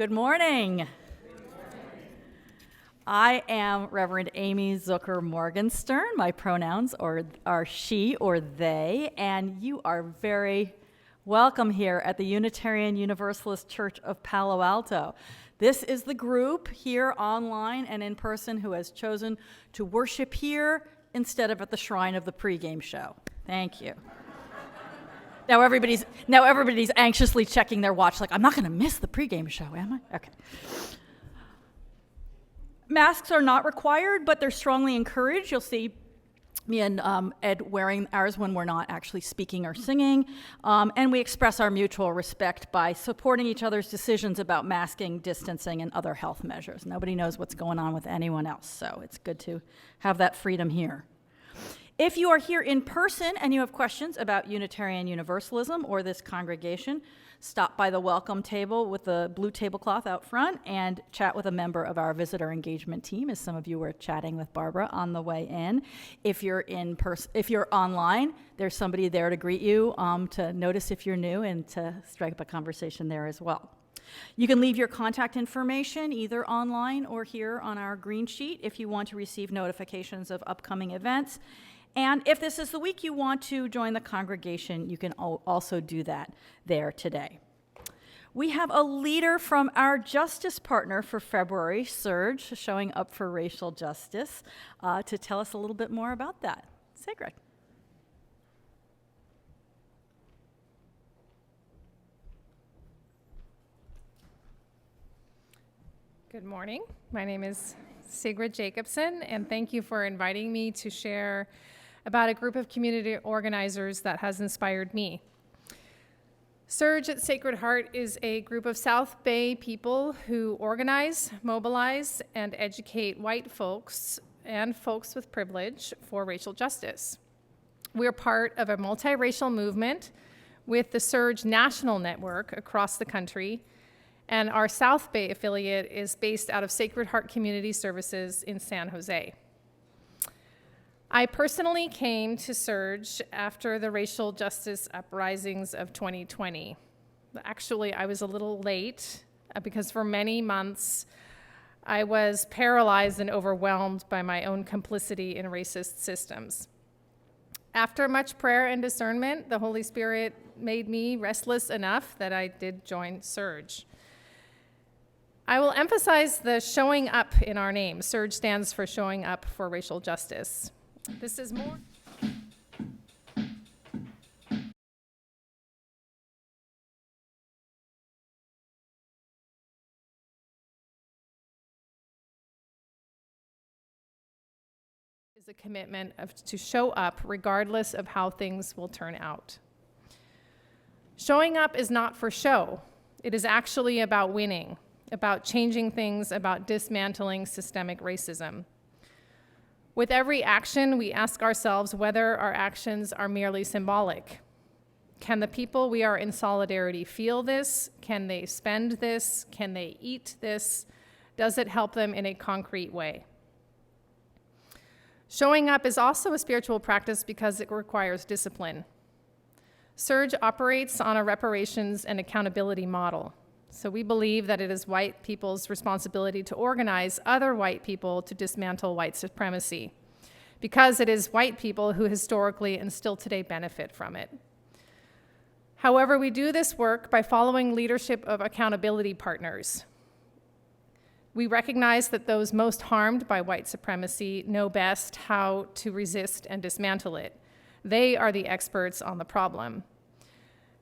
Good morning. I am Reverend Amy Zucker Morgenstern. My pronouns are she or they, and you are very welcome here at the Unitarian Universalist Church of Palo Alto. This is the group here online and in person who has chosen to worship here instead of at the shrine of the pregame show. Thank you. Now everybody's anxiously checking their watch like, I'm not going to miss the pregame show, am I? Okay. Masks are not required, but they're strongly encouraged. You'll see me and Ed wearing ours when we're not actually speaking or singing. And we express our mutual respect by supporting each other's decisions about masking, distancing, and other health measures. Nobody knows what's going on with anyone else, so it's good to have that freedom here. If you are here in person and you have questions about Unitarian Universalism or this congregation, stop by the welcome table with the blue tablecloth out front and chat with a member of our visitor engagement team, as some of you were chatting with Barbara on the way in. If you're online, there's somebody there to greet you, to notice if you're new and to strike up a conversation there as well. You can leave your contact information either online or here on our green sheet if you want to receive notifications of upcoming events. And if this is the week you want to join the congregation, you can also do that there today. We have a leader from our justice partner for February, Surge, showing up for racial justice, to tell us a little bit more about that. Sigrid. Good morning. My name is Sigrid Jacobson, and thank you for inviting me to share about a group of community organizers that has inspired me. Surge at Sacred Heart is a group of South Bay people who organize, mobilize, and educate white folks and folks with privilege for racial justice. We're part of a multiracial movement with the Surge National Network across the country, and our South Bay affiliate is based out of Sacred Heart Community Services in San Jose. I personally came to Surge after the racial justice uprisings of 2020. Actually, I was a little late because for many months I was paralyzed and overwhelmed by my own complicity in racist systems. After much prayer and discernment, the Holy Spirit made me restless enough that I did join Surge. I will emphasize the showing up in our name. Surge stands for Showing Up for Racial Justice. This is more. Is a commitment to show up regardless of how things will turn out. Showing up is not for show. It is actually about winning, about changing things, about dismantling systemic racism. With every action, we ask ourselves whether our actions are merely symbolic. Can the people we are in solidarity feel this? Can they spend this? Can they eat this? Does it help them in a concrete way? Showing up is also a spiritual practice because it requires discipline. Surge operates on a reparations and accountability model. So we believe that it is white people's responsibility to organize other white people to dismantle white supremacy, because it is white people who historically and still today benefit from it. However, we do this work by following leadership of accountability partners. We recognize that those most harmed by white supremacy know best how to resist and dismantle it. They are the experts on the problem.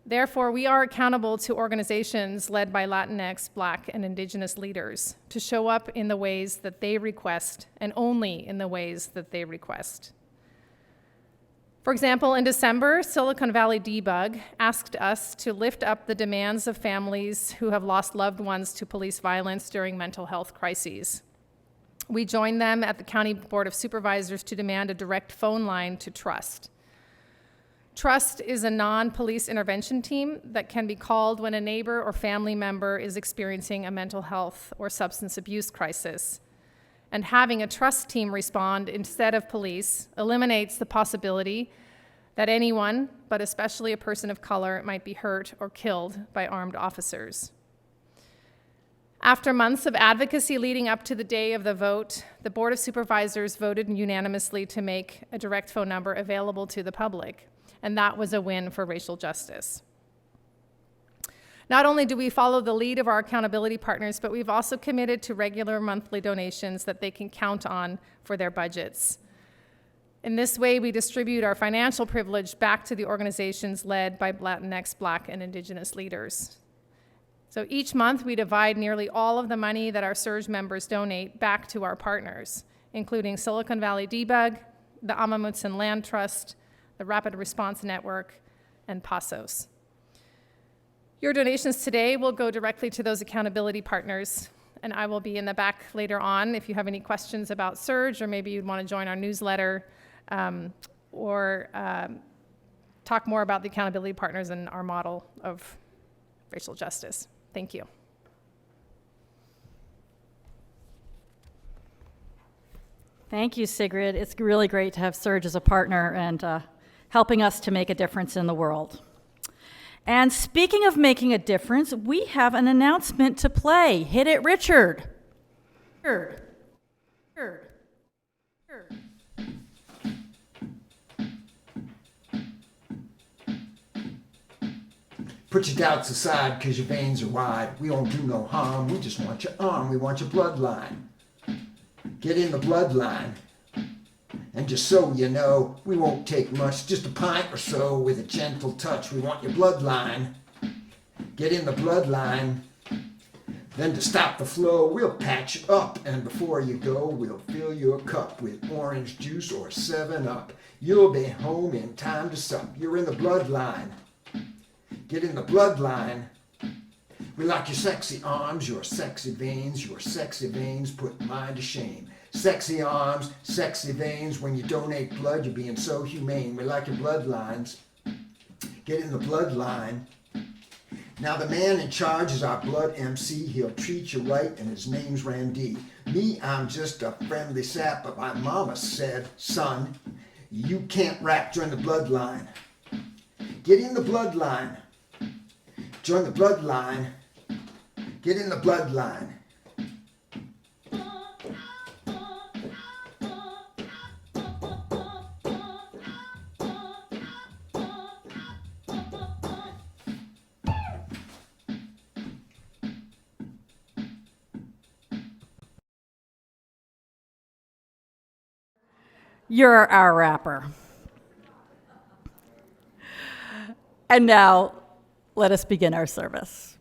Therefore, we are accountable to organizations led by Latinx, Black, and Indigenous leaders to show up in the ways that they request, and only in the ways that they request. For example, in December, Silicon Valley Debug asked us to lift up the demands of families who have lost loved ones to police violence during mental health crises. We joined them at the County Board of Supervisors to demand a direct phone line to Trust. Trust is a non-police intervention team that can be called when a neighbor or family member is experiencing a mental health or substance abuse crisis. And having a trust team respond instead of police eliminates the possibility that anyone, but especially a person of color, might be hurt or killed by armed officers. After months of advocacy leading up to the day of the vote, the Board of Supervisors voted unanimously to make a direct phone number available to the public, and that was a win for racial justice. Not only do we follow the lead of our accountability partners, but we've also committed to regular monthly donations that they can count on for their budgets. In this way, we distribute our financial privilege back to the organizations led by Latinx, Black, and Indigenous leaders. So each month, we divide nearly all of the money that our SURGE members donate back to our partners, including Silicon Valley Debug, the Amamutsan Land Trust, the Rapid Response Network, and PASOS. Your donations today will go directly to those accountability partners, and I will be in the back later on if you have any questions about SURGE, or maybe you'd want to join our newsletter, or talk more about the accountability partners and our model of racial justice. Thank you. Thank you, Sigrid. It's really great to have SURGE as a partner and helping us to make a difference in the world. And speaking of making a difference, we have an announcement to play. Hit it, Richard. Put your doubts aside, cause your veins are wide. We don't do no harm, we just want your arm, we want your bloodline. Get in the bloodline. And just so you know, we won't take much, just a pint or so with a gentle touch. We want your bloodline. Get in the bloodline. Then to stop the flow, we'll patch you up. And before you go, we'll fill your cup with orange juice or 7-Up. You'll be home in time to sup. You're in the bloodline. Get in the bloodline. We like your sexy arms, your sexy veins put mine to shame. Sexy arms, sexy veins, when you donate blood, you're being so humane. We like your bloodlines. Get in the bloodline. Now the man in charge is our blood MC. He'll treat you right, and his name's Randy. Me, I'm just a friendly sap, but my mama said, son, you can't rap, join the bloodline. Get in the bloodline. Join the bloodline. Get in the bloodline. You're our rapper. And now, let us begin our service.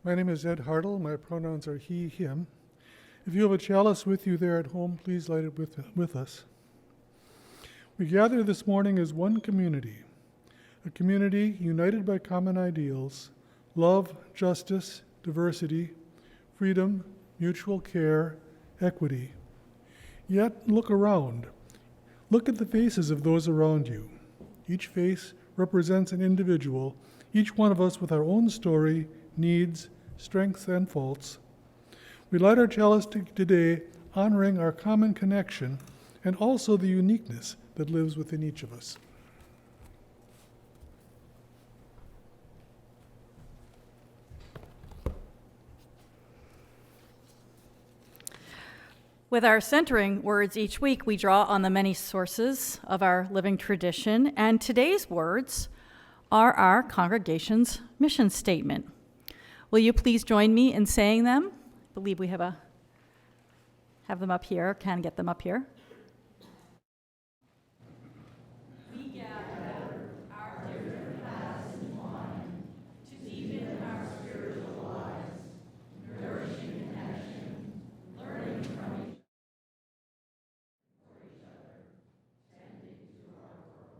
My name is Ed Hartle. My pronouns are he, him. If you have a chalice with you there at home, please light it with us. We gather this morning as one community, a community united by common ideals, love, justice, diversity, freedom, mutual care, equity. Yet look around. Look at the faces of those around you. Each face represents an individual, each one of us with our own story, needs, strengths, and faults. We light our chalice today, honoring our common connection and also the uniqueness that lives within each of us. With our centering words each week, we draw on the many sources of our living tradition, and today's words are our congregation's mission statement. Will you please join me in saying them? I believe we have them up here, can get them up here. We gather our different paths entwined to deepen our spiritual lives, nourishing connection, learning from each other, tending to our world.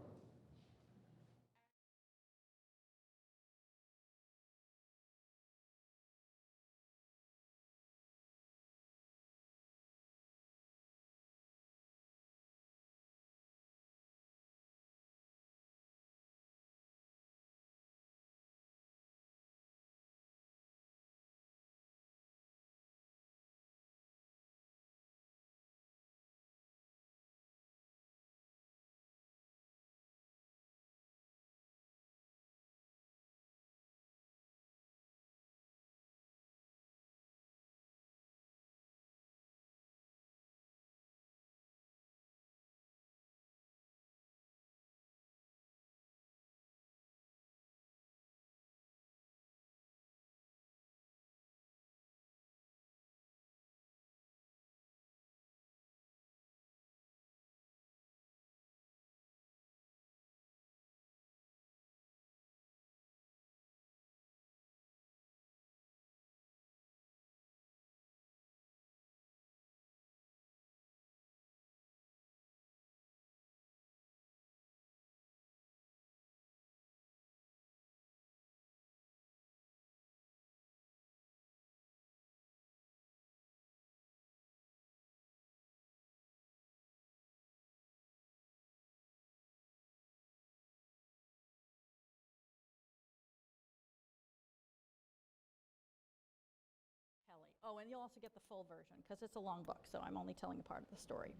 Oh, and you'll also get the full version because it's a long book, so I'm only telling a part of the story.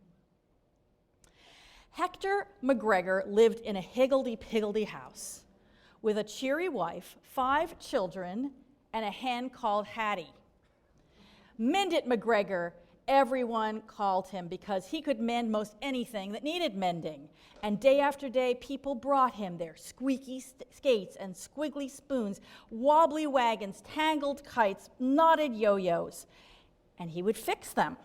Hector McGregor lived in a higgledy-piggledy house with a cheery wife, 5 children, and a hen called Hattie. Mend it, McGregor, everyone called him because he could mend most anything that needed mending. And day after day, people brought him their squeaky skates and squiggly spoons, wobbly wagons, tangled kites, knotted yo-yos, and he would fix them.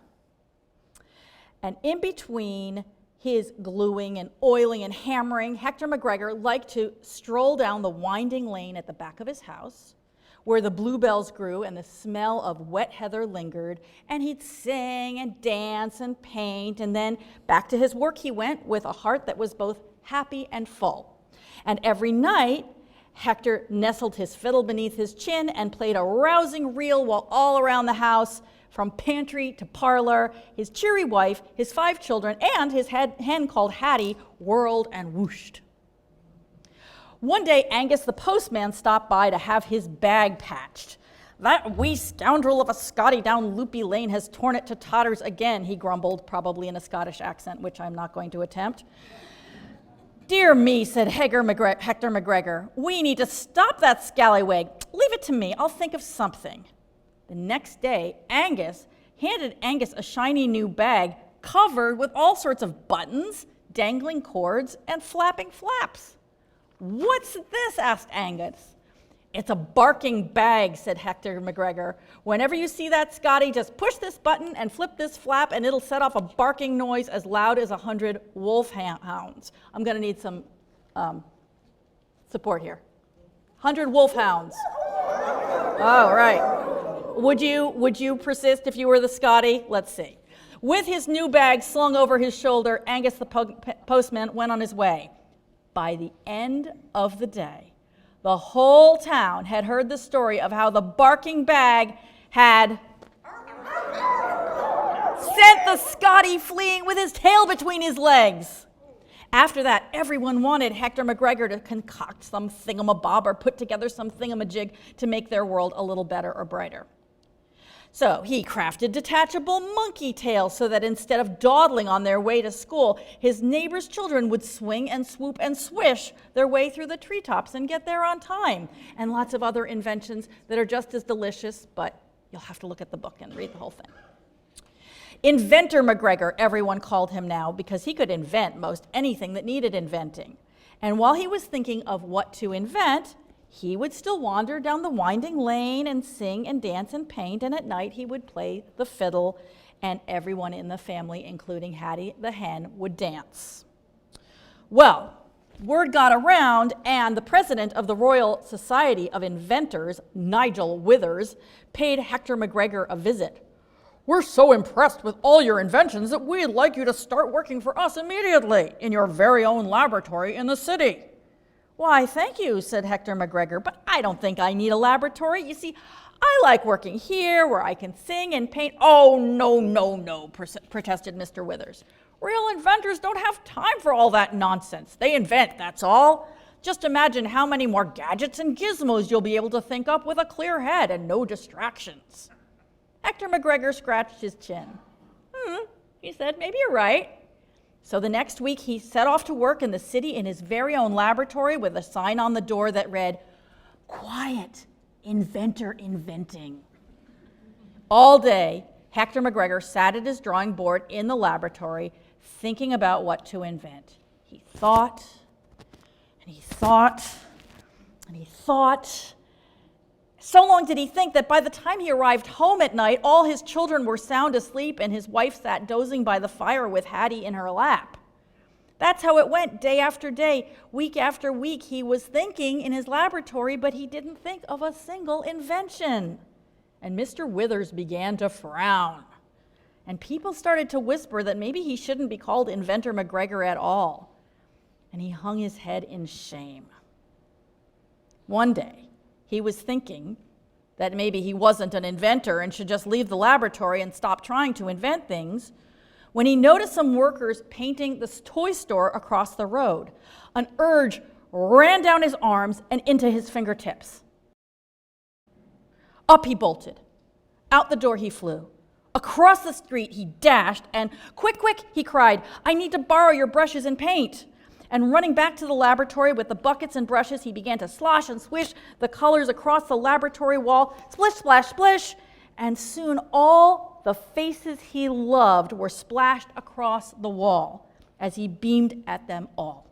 And in between his gluing and oiling and hammering, Hector McGregor liked to stroll down the winding lane at the back of his house, where the bluebells grew and the smell of wet heather lingered, and he'd sing and dance and paint, and then back to his work he went with a heart that was both happy and full. And every night, Hector nestled his fiddle beneath his chin and played a rousing reel while all around the house, from pantry to parlor, his cheery wife, his 5 children, and his hen called Hattie whirled and whooshed. One day, Angus the postman stopped by to have his bag patched. "That wee scoundrel of a Scotty down Loopy Lane has torn it to tatters again," he grumbled, probably in a Scottish accent, which I'm not going to attempt. "Dear me," said Hector McGregor, "we need to stop that scallywag. Leave it to me, I'll think of something." The next day, Angus handed Angus a shiny new bag covered with all sorts of buttons, dangling cords, and flapping flaps. "What's this?" asked Angus. "It's a barking bag," said Hector McGregor. "Whenever you see that, Scotty, just push this button and flip this flap, and it'll set off a barking noise as loud as 100 wolfhounds." I'm going to need some support here. 100 wolfhounds. All right. Would you persist if you were the Scotty? Let's see. With his new bag slung over his shoulder, Angus the postman went on his way. By the end of the day, the whole town had heard the story of how the barking bag had sent the Scotty fleeing with his tail between his legs. After that, everyone wanted Hector McGregor to concoct some thingamabob or put together some thingamajig to make their world a little better or brighter. So he crafted detachable monkey tails so that instead of dawdling on their way to school, his neighbors' children would swing and swoop and swish their way through the treetops and get there on time. And lots of other inventions that are just as delicious, but you'll have to look at the book and read the whole thing. Inventor McGregor, everyone called him now, because he could invent most anything that needed inventing. And while he was thinking of what to invent, he would still wander down the winding lane and sing and dance and paint, and at night he would play the fiddle, and everyone in the family, including Hattie the hen, would dance. Well, word got around, and the president of the Royal Society of Inventors, Nigel Withers, paid Hector McGregor a visit. "We're so impressed with all your inventions that we'd like you to start working for us immediately in your very own laboratory in the city." "Why, thank you," said Hector McGregor, "but I don't think I need a laboratory. You see, I like working here where I can sing and paint." "Oh, no, protested Mr. Withers. "Real inventors don't have time for all that nonsense. They invent, that's all. Just imagine how many more gadgets and gizmos you'll be able to think up with a clear head and no distractions." Hector McGregor scratched his chin. He said, "Maybe you're right." So the next week he set off to work in the city in his very own laboratory with a sign on the door that read, "Quiet, inventor inventing." All day, Hector McGregor sat at his drawing board in the laboratory thinking about what to invent. He thought, and he thought, and he thought. So long did he think that by the time he arrived home at night, all his children were sound asleep and his wife sat dozing by the fire with Hattie in her lap. That's how it went day after day, week after week. He was thinking in his laboratory, but he didn't think of a single invention. And Mr. Withers began to frown. And people started to whisper that maybe he shouldn't be called Inventor McGregor at all. And he hung his head in shame. One day, he was thinking that maybe he wasn't an inventor and should just leave the laboratory and stop trying to invent things, when he noticed some workers painting the toy store across the road. An urge ran down his arms and into his fingertips. Up he bolted. Out the door he flew. Across the street he dashed, and "Quick, quick," he cried, "I need to borrow your brushes and paint." And running back to the laboratory with the buckets and brushes, he began to slosh and swish the colors across the laboratory wall, splish, splash, splish, and soon all the faces he loved were splashed across the wall as he beamed at them all.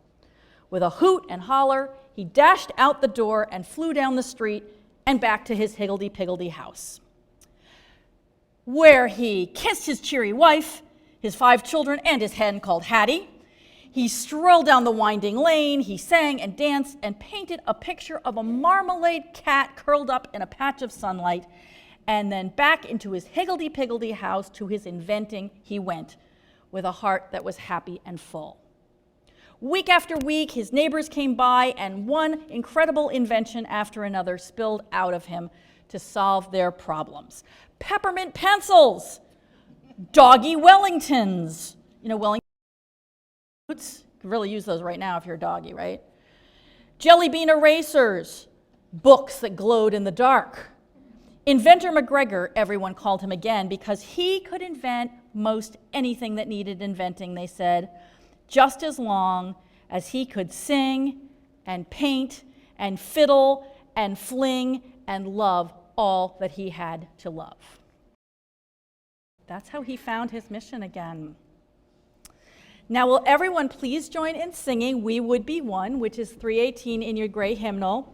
With a hoot and holler, he dashed out the door and flew down the street and back to his higgledy-piggledy house, where he kissed his cheery wife, his 5 children, and his hen called Hattie. He strolled down the winding lane, he sang and danced and painted a picture of a marmalade cat curled up in a patch of sunlight, and then back into his higgledy-piggledy house to his inventing he went, with a heart that was happy and full. Week after week, his neighbors came by, and one incredible invention after another spilled out of him to solve their problems. Peppermint pencils, doggy Wellingtons, Wellington boots. You can really use those right now if you're a doggy, right? Jelly bean erasers, books that glowed in the dark. Inventor McGregor, everyone called him again, because he could invent most anything that needed inventing, they said, just as long as he could sing and paint and fiddle and fling and love all that he had to love. That's how he found his mission again. Now, will everyone please join in singing "We Would Be One," which is 318 in your gray hymnal.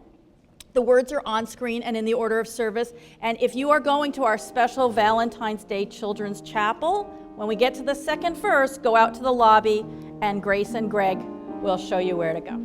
The words are on screen and in the order of service. And if you are going to our special Valentine's Day Children's Chapel, when we get to the second verse, go out to the lobby, and Grace and Greg will show you where to go.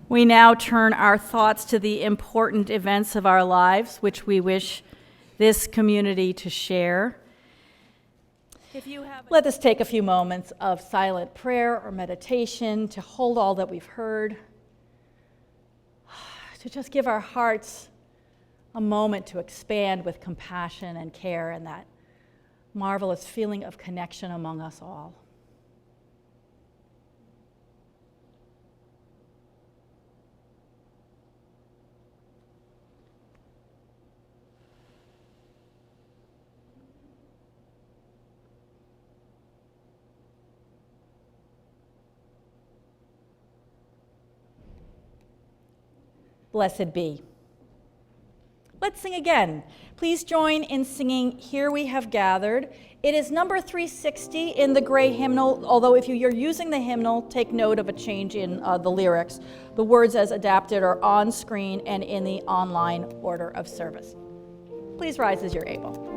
We now turn our thoughts to the important events of our lives, which we wish this community to share. Let us take a few moments of silent prayer or meditation to hold all that we've heard, to just give our hearts a moment to expand with compassion and care and that marvelous feeling of connection among us all. Blessed be. Let's sing again. Please join in singing Here We Have Gathered. It is number 360 in the gray hymnal, although if you're using the hymnal, take note of a change in the lyrics. The words as adapted are on screen and in the online order of service. Please rise as you're able.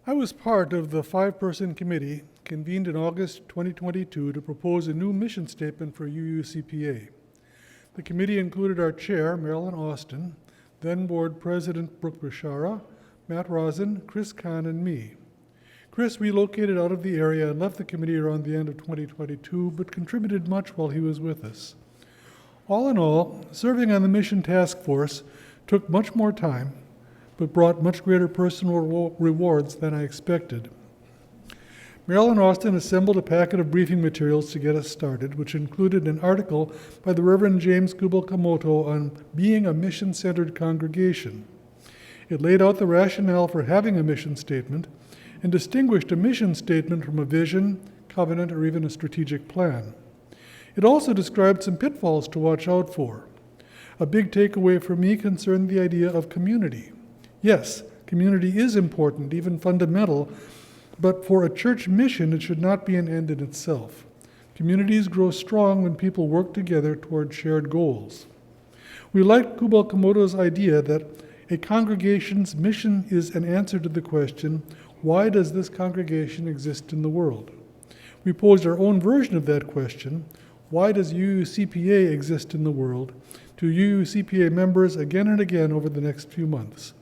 I was part of the 5-person committee convened in August 2022 to propose a new mission statement for UUCPA. The committee included our chair, Marilyn Austin, then board president Brooke Bashara, Matt Rosen, Chris Kahn, and me. Chris relocated out of the area and left the committee around the end of 2022, but contributed much while he was with us. All in all, serving on the mission task force took much more time, but brought much greater personal rewards than I expected. Marilyn Austin assembled a packet of briefing materials to get us started, which included an article by the Reverend James Kubel-Kamoto on being a mission-centered congregation. It laid out the rationale for having a mission statement and distinguished a mission statement from a vision, covenant, or even a strategic plan. It also described some pitfalls to watch out for. A big takeaway for me concerned the idea of community. Yes, community is important, even fundamental, but for a church mission, it should not be an end in itself. Communities grow strong when people work together toward shared goals. We like Kubal Komodo's idea that a congregation's mission is an answer to the question, why does this congregation exist in the world? We posed our own version of that question, why does UUCPA exist in the world, to UUCPA members again and again over the next few months,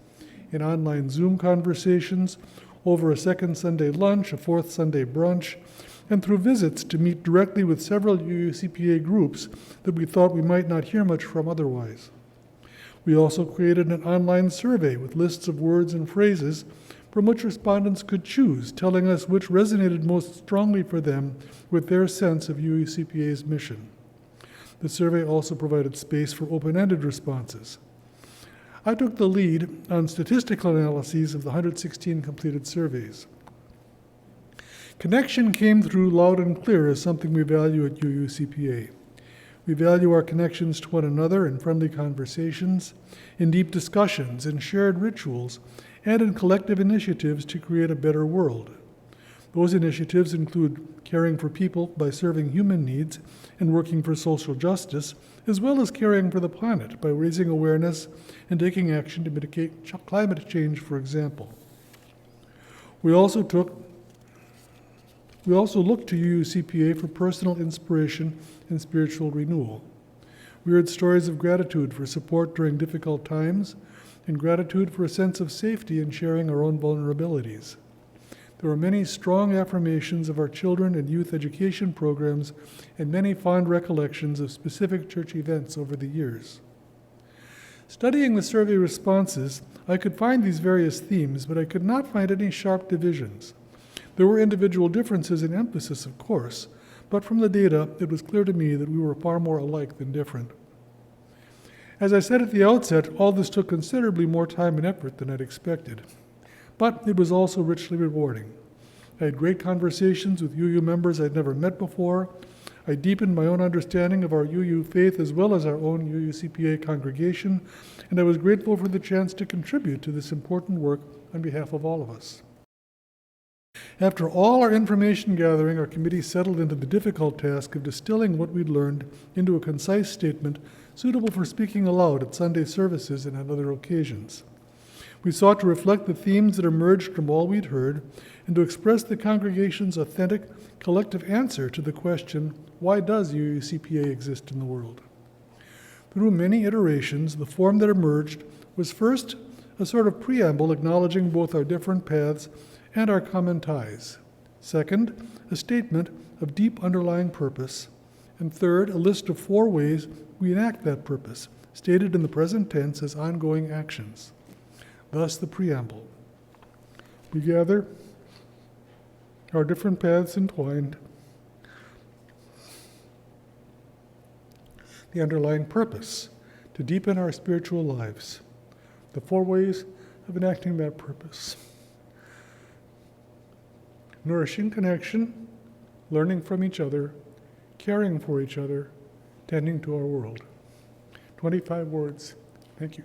in online Zoom conversations, over a second Sunday lunch, a fourth Sunday brunch, and through visits to meet directly with several UUCPA groups that we thought we might not hear much from otherwise. We also created an online survey with lists of words and phrases from which respondents could choose, telling us which resonated most strongly for them with their sense of UUCPA's mission. The survey also provided space for open-ended responses. I took the lead on statistical analyses of the 116 completed surveys. Connection came through loud and clear as something we value at UUCPA. We value our connections to one another in friendly conversations, in deep discussions, in shared rituals, and in collective initiatives to create a better world. Those initiatives include caring for people by serving human needs and working for social justice, as well as caring for the planet by raising awareness and taking action to mitigate climate change, for example. We also looked to UUCPA for personal inspiration and spiritual renewal. We heard stories of gratitude for support during difficult times and gratitude for a sense of safety in sharing our own vulnerabilities. There were many strong affirmations of our children and youth education programs and many fond recollections of specific church events over the years. Studying the survey responses, I could find these various themes, but I could not find any sharp divisions. There were individual differences in emphasis, of course, but from the data, it was clear to me that we were far more alike than different. As I said at the outset, all this took considerably more time and effort than I'd expected, but it was also richly rewarding. I had great conversations with UU members I'd never met before. I deepened my own understanding of our UU faith as well as our own UUCPA congregation, and I was grateful for the chance to contribute to this important work on behalf of all of us. After all our information gathering, our committee settled into the difficult task of distilling what we'd learned into a concise statement suitable for speaking aloud at Sunday services and on other occasions. We sought to reflect the themes that emerged from all we'd heard and to express the congregation's authentic, collective answer to the question, why does UUCPA exist in the world? Through many iterations, the form that emerged was first a sort of preamble acknowledging both our different paths and our common ties. Second, a statement of deep underlying purpose. And third, a list of 4 ways we enact that purpose, stated in the present tense as ongoing actions. Thus the preamble. We gather, our different paths entwined, the underlying purpose, to deepen our spiritual lives. The 4 ways of enacting that purpose. Nourishing connection, learning from each other, caring for each other, tending to our world. 25 words. Thank you.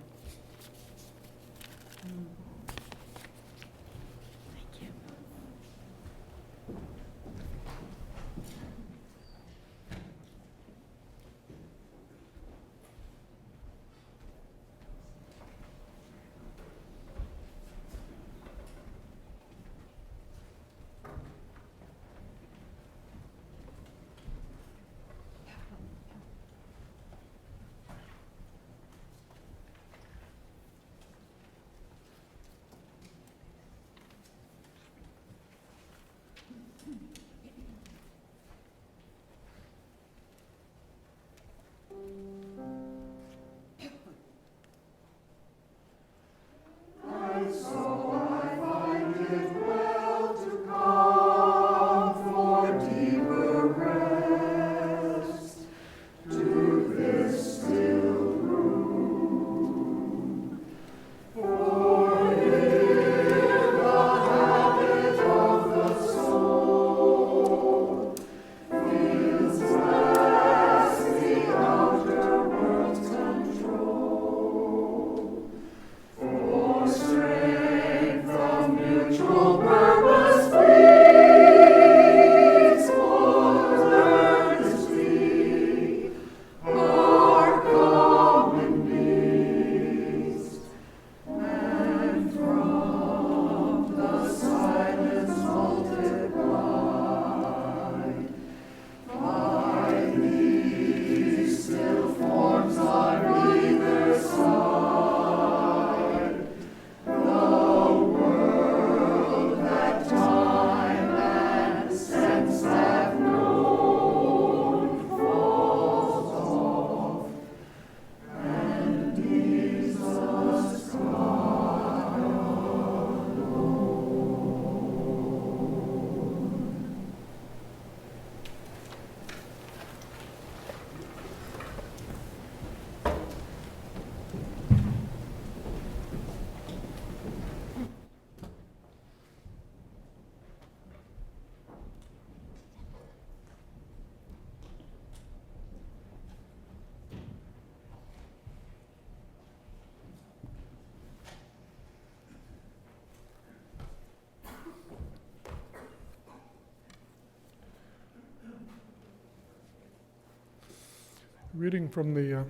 Reading from the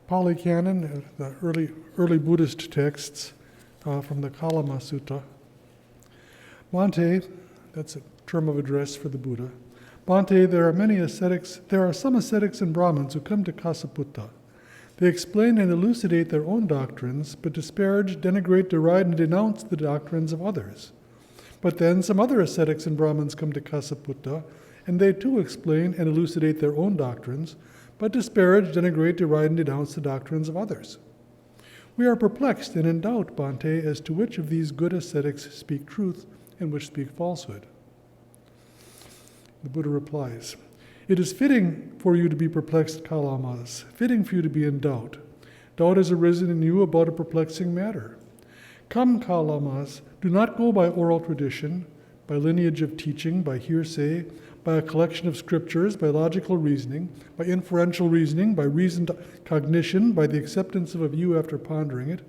Pali Canon, the early Buddhist texts from the Kalama Sutta. Bhante, that's a term of address for the Buddha. Bhante, there are some ascetics and Brahmins who come to Kasaputta. They explain and elucidate their own doctrines, but disparage, denigrate, deride, and denounce the doctrines of others. But then some other ascetics and Brahmins come to Kasaputta, and they too explain and elucidate their own doctrines, but disparage, denigrate, deride, and denounce the doctrines of others. We are perplexed and in doubt, Bhante, as to which of these good ascetics speak truth and which speak falsehood. The Buddha replies, "It is fitting for you to be perplexed, Kalamas, fitting for you to be in doubt. Doubt has arisen in you about a perplexing matter. Come, Kalamas, do not go by oral tradition, by lineage of teaching, by hearsay, by a collection of scriptures, by logical reasoning, by inferential reasoning, by reasoned cognition, by the acceptance of a view after pondering it,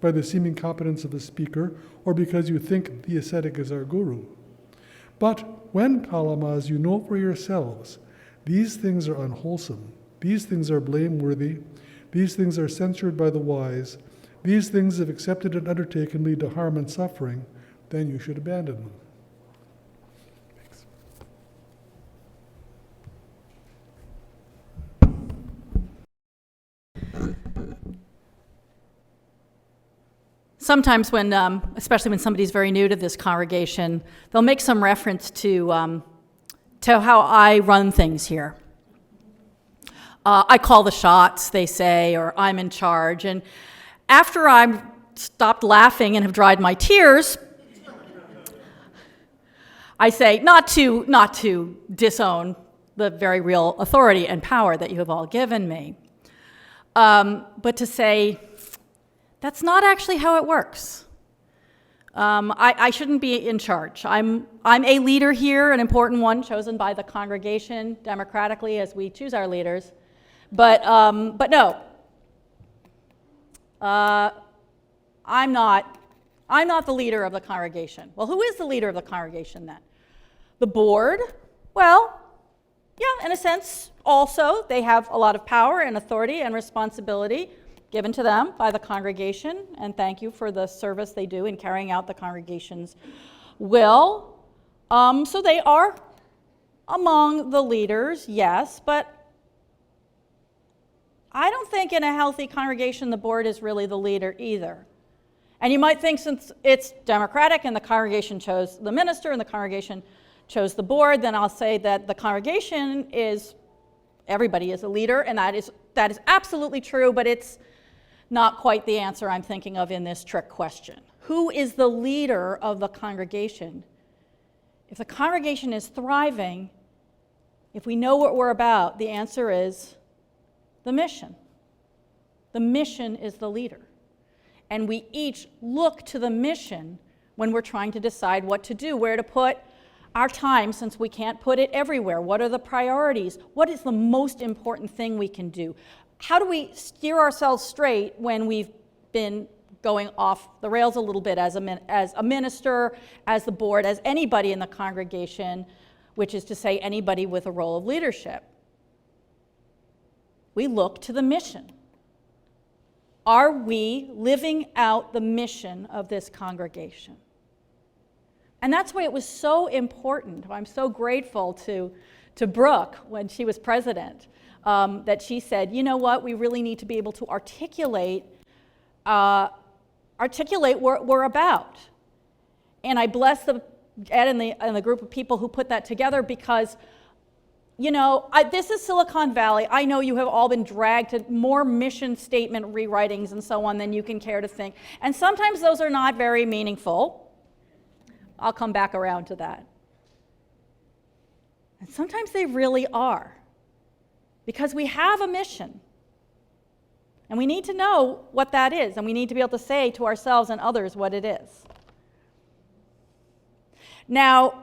by the seeming competence of the speaker, or because you think the ascetic is our guru. But when, Kalamas, you know for yourselves, these things are unwholesome, these things are blameworthy, these things are censured by the wise, these things, if accepted and undertaken, lead to harm and suffering, then you should abandon them." Thanks. Sometimes when, especially when somebody's very new to this congregation, they'll make some reference to how I run things here. I call the shots, they say, or I'm in charge. And after I've stopped laughing and have dried my tears, I say, not to disown the very real authority and power that you have all given me, but to say, that's not actually how it works. I shouldn't be in charge. I'm a leader here, an important one, chosen by the congregation democratically as we choose our leaders. But no, I'm not the leader of the congregation. Well, who is the leader of the congregation then? The board? Well, yeah, in a sense, also they have a lot of power and authority and responsibility given to them by the congregation, and thank you for the service they do in carrying out the congregation's will. So they are among the leaders, yes, but I don't think in a healthy congregation the board is really the leader either. And you might think since it's democratic and the congregation chose the minister and the congregation chose the board, then I'll say that the congregation is, everybody is a leader, and that is absolutely true, but it's not quite the answer I'm thinking of in this trick question. Who is the leader of the congregation? If the congregation is thriving, if we know what we're about, the answer is the mission. The mission is the leader. And we each look to the mission when we're trying to decide what to do, where to put our time, since we can't put it everywhere. What are the priorities? What is the most important thing we can do? How do we steer ourselves straight when we've been going off the rails a little bit as a minister, as the board, as anybody in the congregation, which is to say anybody with a role of leadership? We look to the mission. Are we living out the mission of this congregation? And that's why it was so important. I'm so grateful to Brooke when she was president, that she said, you know what, we really need to be able to articulate what we're about. And I bless Ed and the group of people who put that together, because you know, this is Silicon Valley. I know you have all been dragged to more mission statement rewritings and so on than you can care to think. And sometimes those are not very meaningful. I'll come back around to that. And sometimes they really are, because we have a mission. And we need to know what that is, and we need to be able to say to ourselves and others what it is. Now,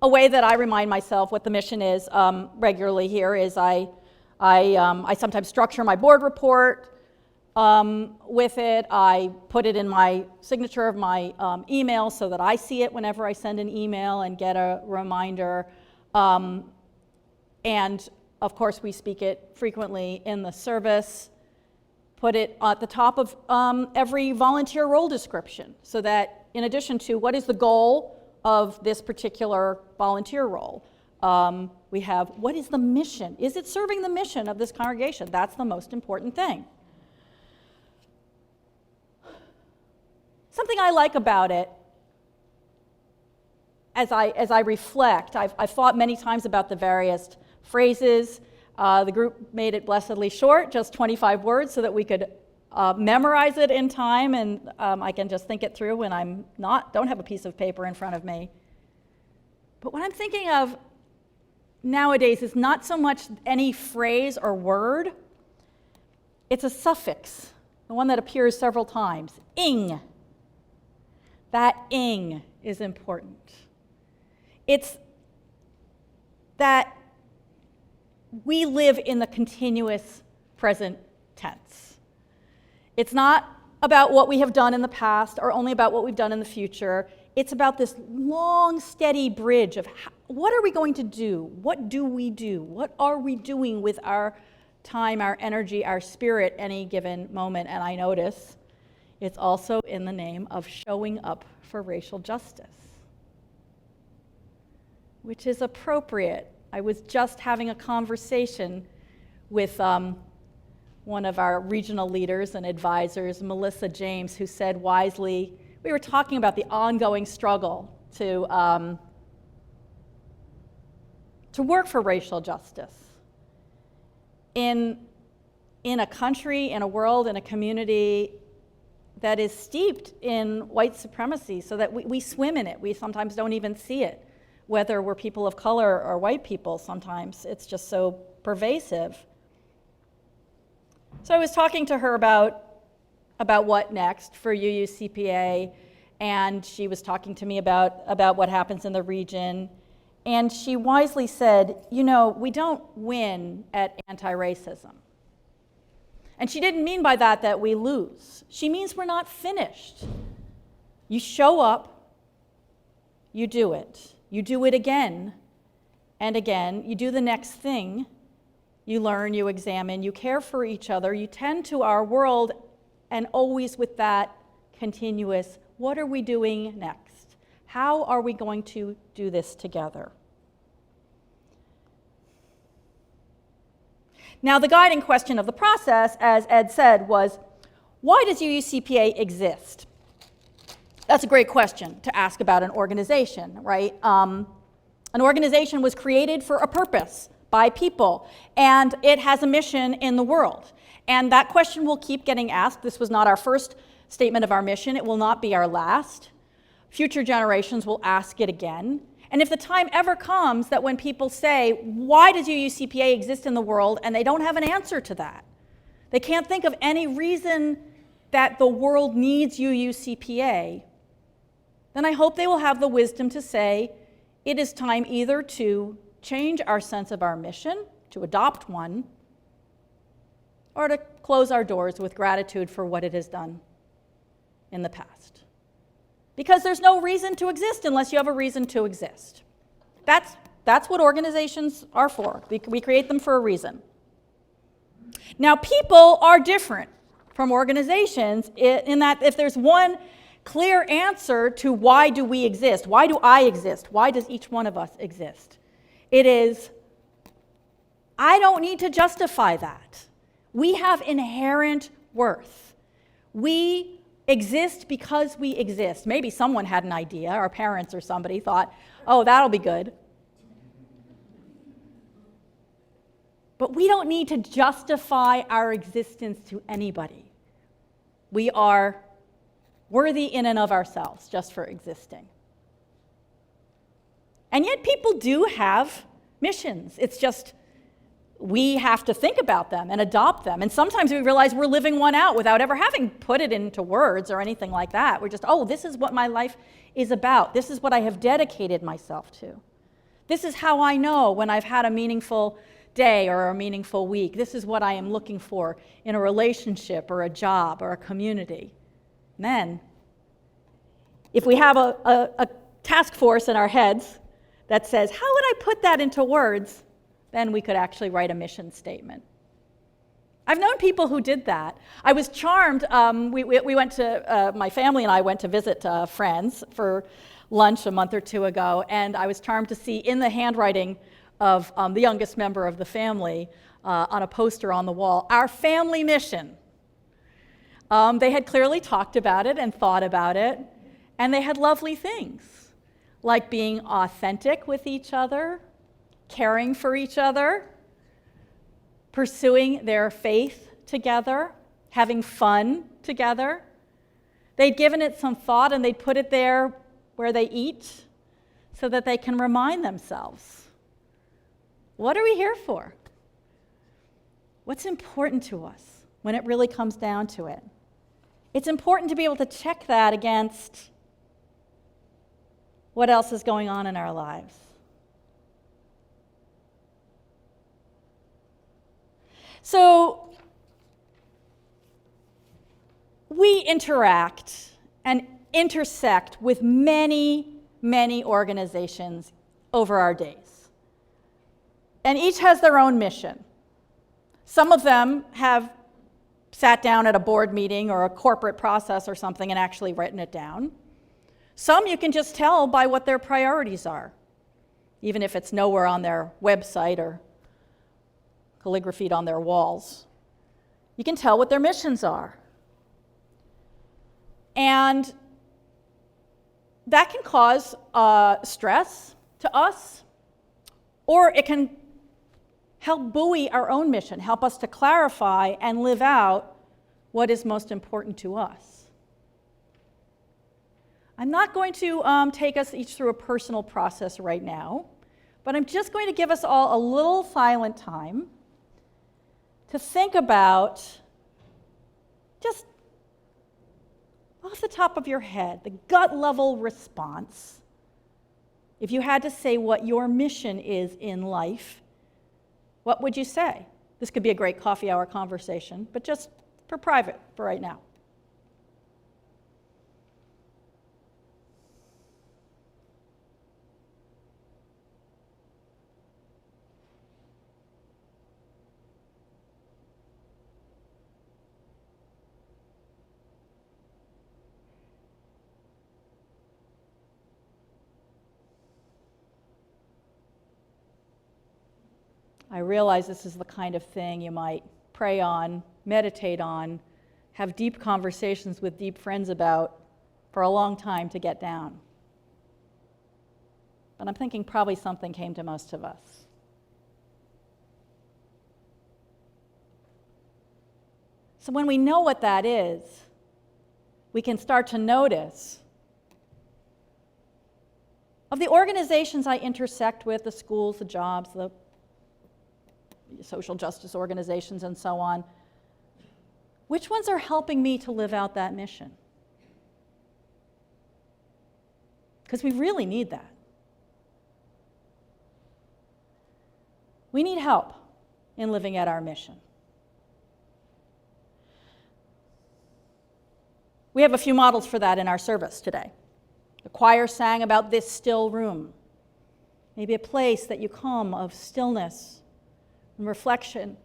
a way that I remind myself what the mission is regularly here is I sometimes structure my board report with it. I put it in my signature of my email so that I see it whenever I send an email and get a reminder. And Of course, we speak it frequently in the service. Put it at the top of every volunteer role description so that in addition to what is the goal of this particular volunteer role, we have what is the mission? Is it serving the mission of this congregation? That's the most important thing. Something I like about it, as I reflect, I've thought many times about the various phrases. The group made it blessedly short, just 25 words, so that we could memorize it in time, and I can just think it through when don't have a piece of paper in front of me. But what I'm thinking of nowadays is not so much any phrase or word, it's a suffix, the one that appears several times, ing. That ing is important. It's that we live in the continuous present tense. It's not about what we have done in the past or only about what we've done in the future. It's about this long, steady bridge of what are we going to do? What do we do? What are we doing with our time, our energy, our spirit any given moment? And I notice it's also in the name of showing up for racial justice, which is appropriate. I was just having a conversation with one of our regional leaders and advisors, Melissa James, who said wisely, we were talking about the ongoing struggle to work for racial justice in a country, in a world, in a community that is steeped in white supremacy, so that we swim in it. We sometimes don't even see it. Whether we're people of color or white people, sometimes it's just so pervasive. So I was talking to her about what next for UUCPA, and she was talking to me about what happens in the region. And she wisely said, we don't win at anti-racism. And she didn't mean by that we lose. She means we're not finished. You show up, you do it. You do it again and again. You do the next thing. You learn, you examine, you care for each other, you tend to our world, and always with that continuous, what are we doing next? How are we going to do this together? Now, the guiding question of the process, as Ed said, was, why does UUCPA exist? That's a great question to ask about an organization, right? An organization was created for a purpose by people, and it has a mission in the world. And that question will keep getting asked. This was not our first statement of our mission. It will not be our last. Future generations will ask it again. And if the time ever comes that when people say, why does UUCPA exist in the world, and they don't have an answer to that, they can't think of any reason that the world needs UUCPA, then I hope they will have the wisdom to say, it is time either to change our sense of our mission, to adopt one, or to close our doors with gratitude for what it has done in the past. Because there's no reason to exist unless you have a reason to exist. That's what organizations are for. We create them for a reason. Now, people are different from organizations in that if there's one clear answer to why do we exist, why do I exist, why does each one of us exist, it is, I don't need to justify that. We have inherent worth. We exist because we exist. Maybe someone had an idea, our parents or somebody thought, oh, that'll be good. But we don't need to justify our existence to anybody. We are worthy in and of ourselves just for existing. And yet people do have missions. It's just we have to think about them and adopt them. And sometimes we realize we're living one out without ever having put it into words or anything like that. We're just, oh, this is what my life is about. This is what I have dedicated myself to. This is how I know when I've had a meaningful day or a meaningful week. This is what I am looking for in a relationship or a job or a community. And then, if we have a task force in our heads that says, how would I put that into words? then we could actually write a mission statement. I've known people who did that. I was charmed. We went to, my family and I went to visit friends for lunch a month or two ago, and I was charmed to see in the handwriting of the youngest member of the family on a poster on the wall, our family mission. They had clearly talked about it and thought about it, and they had lovely things, like being authentic with each other, caring for each other, pursuing their faith together, having fun together. They'd given it some thought and they'd put it there where they eat so that they can remind themselves, what are we here for? What's important to us when it really comes down to it? It's important to be able to check that against what else is going on in our lives. So we interact and intersect with many, many organizations over our days. And each has their own mission. Some of them have sat down at a board meeting or a corporate process or something and actually written it down. Some you can just tell by what their priorities are, even if it's nowhere on their website or calligraphied on their walls. You can tell what their missions are. And that can cause stress to us, or it can help buoy our own mission, help us to clarify and live out what is most important to us. I'm not going to take us each through a personal process right now, but I'm just going to give us all a little silent time to think about, just off the top of your head, the gut level response. If you had to say what your mission is in life, what would you say? This could be a great coffee hour conversation, but just for private for right now. I realize this is the kind of thing you might pray on, meditate on, have deep conversations with deep friends about for a long time to get down. But I'm thinking probably something came to most of us. So when we know what that is, we can start to notice of the organizations I intersect with, the schools, the jobs, the social justice organizations, and so on, which ones are helping me to live out that mission? Because we really need that. We need help in living out our mission. We have a few models for that in our service today. The choir sang about this still room, maybe a place that you come of stillness and reflection,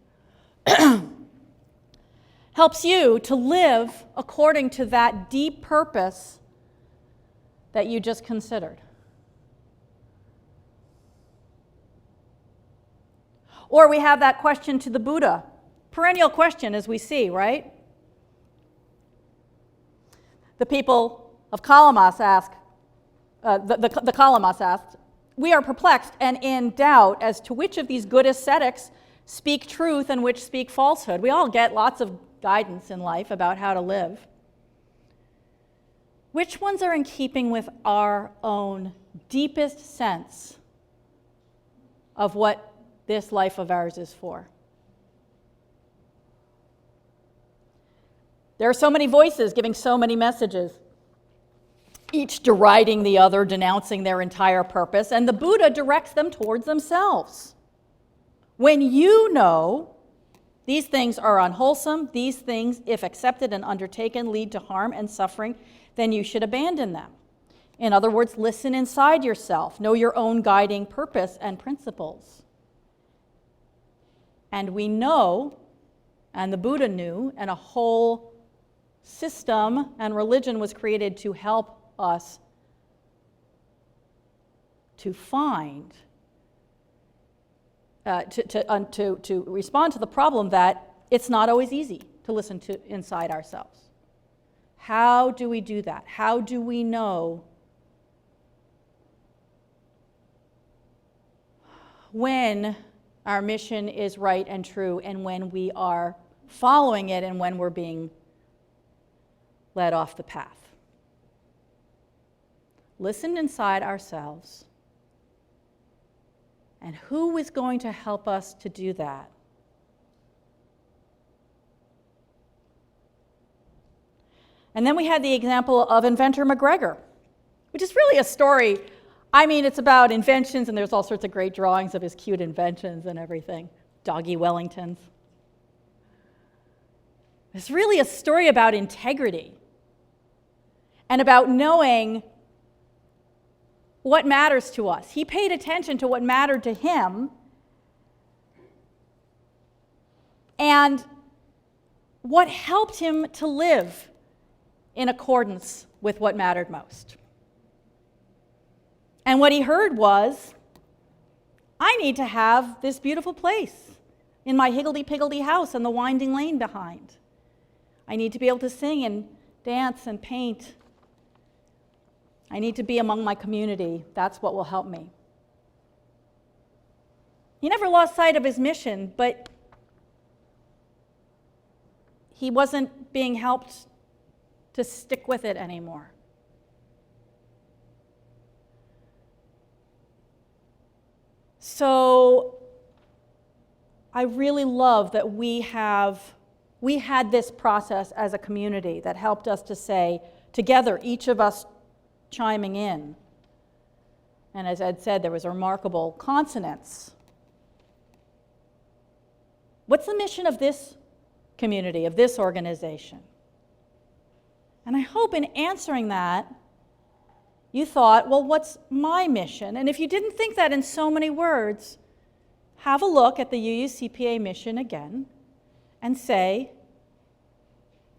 helps you to live according to that deep purpose that you just considered. Or we have that question to the Buddha, perennial question as we see, right? The people of Kalamas ask, the Kalamas asked, we are perplexed and in doubt as to which of these good ascetics speak truth and which speak falsehood. We all get lots of guidance in life about how to live. Which ones are in keeping with our own deepest sense of what this life of ours is for? There are so many voices giving so many messages, each deriding the other, denouncing their entire purpose, and the Buddha directs them towards themselves. When you know these things are unwholesome, these things, if accepted and undertaken, lead to harm and suffering, then you should abandon them. In other words, listen inside yourself, know your own guiding purpose and principles. And we know, and the Buddha knew, and a whole system and religion was created to help us to find, to respond to the problem that it's not always easy to listen to inside ourselves. How do we do that? How do we know when our mission is right and true, and when we are following it, and when we're being led off the path? Listen inside ourselves. And who is going to help us to do that? And then we had the example of inventor McGregor, which is really a story. I mean, it's about inventions, and there's all sorts of great drawings of his cute inventions and everything. Doggy Wellingtons. It's really a story about integrity and about knowing what matters to us. He paid attention to what mattered to him and what helped him to live in accordance with what mattered most. And what he heard was, I need to have this beautiful place in my higgledy-piggledy house and the winding lane behind. I need to be able to sing and dance and paint. I need to be among my community. That's what will help me. He never lost sight of his mission, but he wasn't being helped to stick with it anymore. So I really love that we had this process as a community that helped us to say, together, each of us chiming in. And as Ed said, there was a remarkable consonance. What's the mission of this community, of this organization? And I hope in answering that, you thought, well, what's my mission? And if you didn't think that in so many words, have a look at the UUCPA mission again and say,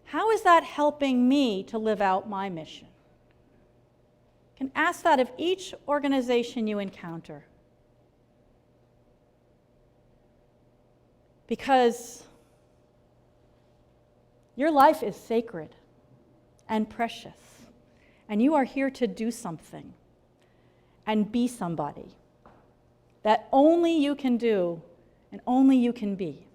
how is that helping me to live out my mission? You can ask that of each organization you encounter. Because your life is sacred and precious, and you are here to do something and be somebody that only you can do and only you can be.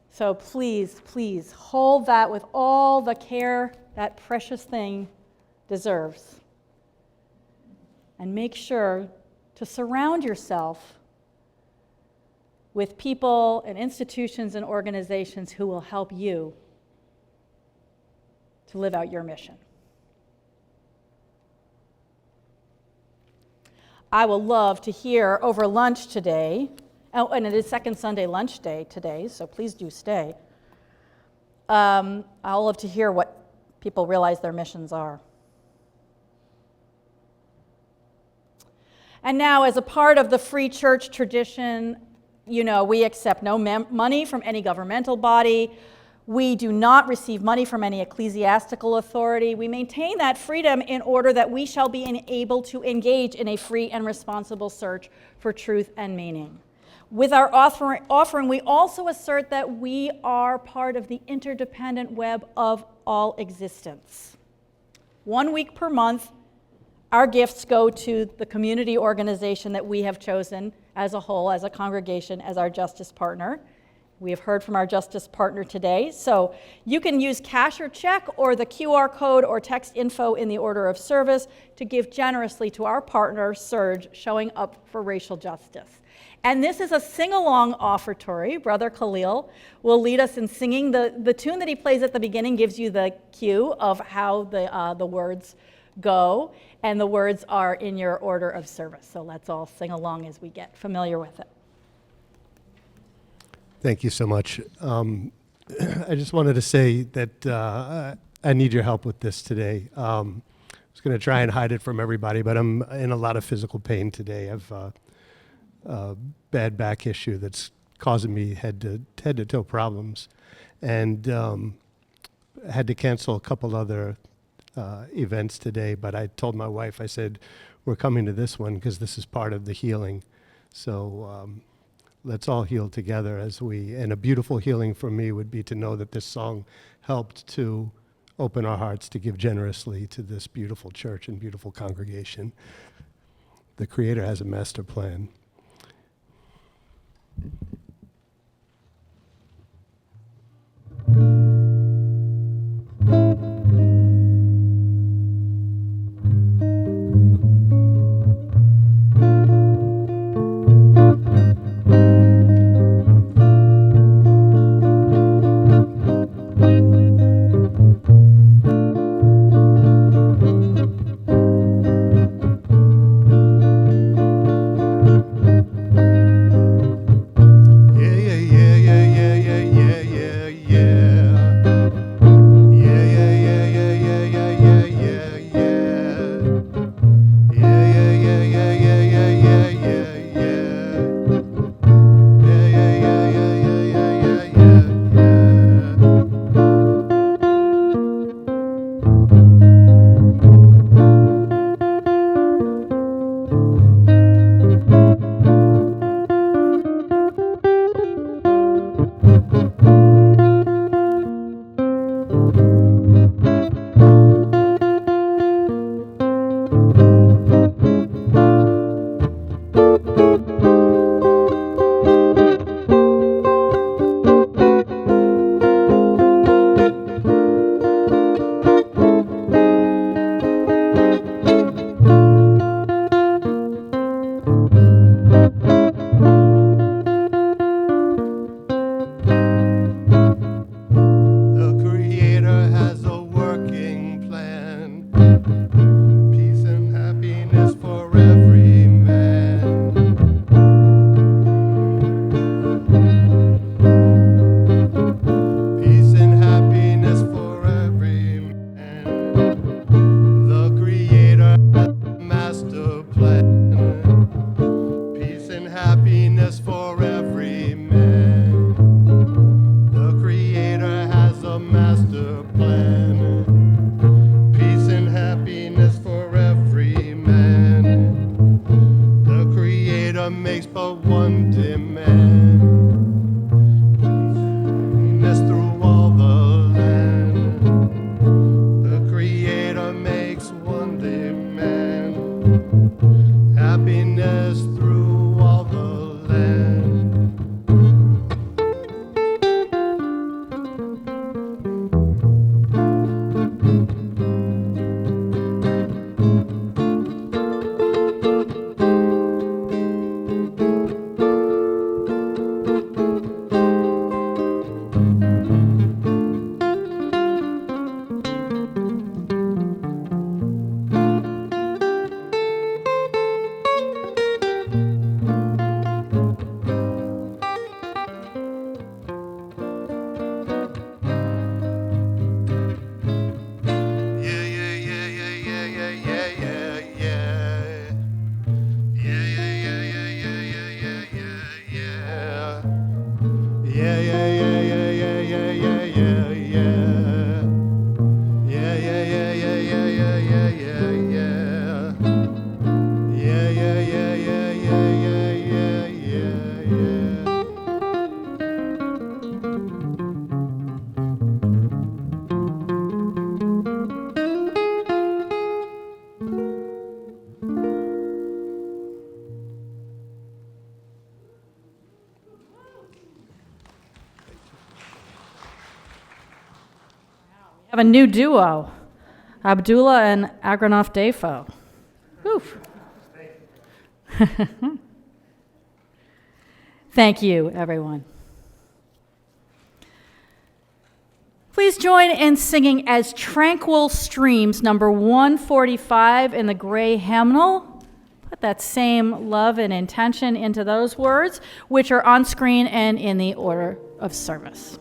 So please, please hold that with all the care that precious thing deserves. And make sure to surround yourself with people and institutions and organizations who will help you to live out your mission. I will love to hear over lunch today, and it is second Sunday lunch day today, so please do stay. I'll love to hear what people realize their missions are. And now, as a part of the Free Church tradition, you know, we accept no money from any governmental body. We do not receive money from any ecclesiastical authority. We maintain that freedom in order that we shall be able to engage in a free and responsible search for truth and meaning. With our offering, we also assert that we are part of the interdependent web of all existence. 1 week per month, our gifts go to the community organization that we have chosen as a whole, as a congregation, as our justice partner. We have heard from our justice partner today. So you can use cash or check or the QR code or text info in the order of service to give generously to our partner, Surge, showing up for racial justice. And this is a sing-along offertory. Brother Khalil will lead us in singing. The tune that he plays at the beginning gives you the cue of how the words go, and the words are in your order of service. So let's all sing along as we get familiar with it. Thank you so much. I just wanted to say that I need your help with this today. I was going to try and hide it from everybody, but I'm in a lot of physical pain today. bad back issue that's causing me head to toe problems, and had to cancel a couple other events today. But I told my wife, I said, we're coming to this one because this is part of the healing. So let's all heal together and a beautiful healing for me would be to know that this song helped to open our hearts to give generously to this beautiful church and beautiful congregation. The Creator has a master plan. Have a new duo, Abdullah and Agronoff Defo. Thank you, everyone. Please join in singing As Tranquil Streams, number 145 in the gray hymnal. Put that same love and intention into those words, which are on screen and in the order of service.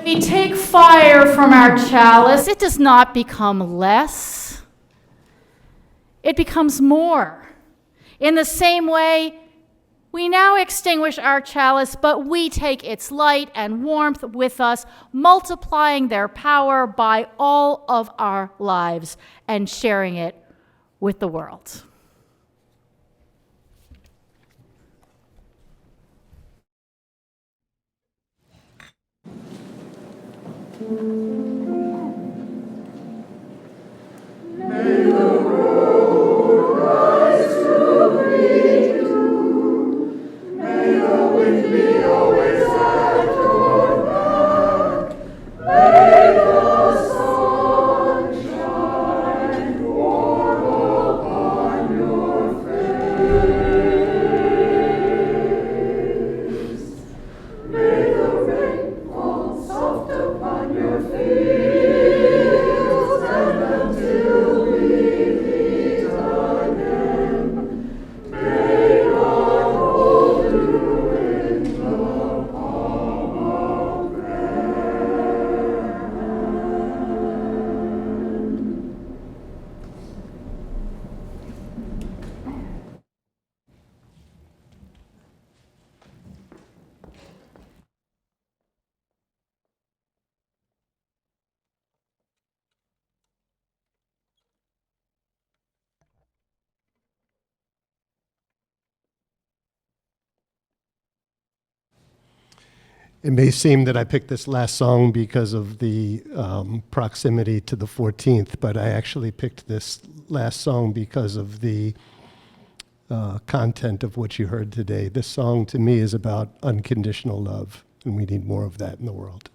We take fire from our chalice, it does not become less, it becomes more. In the same way, we now extinguish our chalice, but we take its light and warmth with us, multiplying their power by all of our lives and sharing it with the world. It may seem that I picked this last song because of the proximity to the 14th, but I actually picked this last song because of the content of what you heard today. This song to me is about unconditional love, and we need more of that in the world.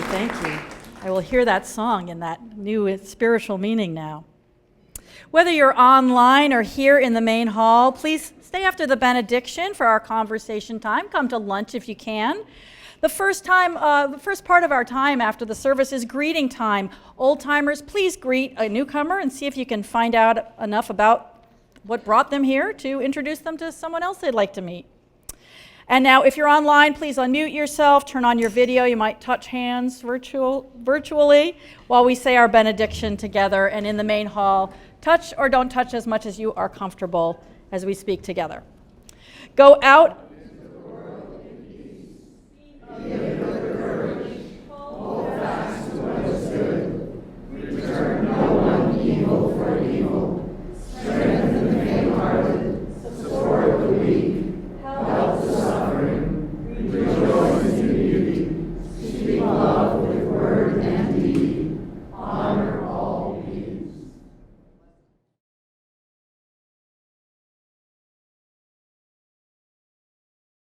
Thank you. I will hear that song in that new spiritual meaning now. Whether you're online or here in the main hall, please stay after the benediction for our conversation time. Come to lunch if you can. The first part of our time after the service is greeting time. Old timers, please greet a newcomer and see if you can find out enough about what brought them here to introduce them to someone else they'd like to meet. And now, if you're online, please unmute yourself, turn on your video. You might touch hands virtually while we say our benediction together. And in the main hall, touch or don't touch as much as you are comfortable as we speak together. Go out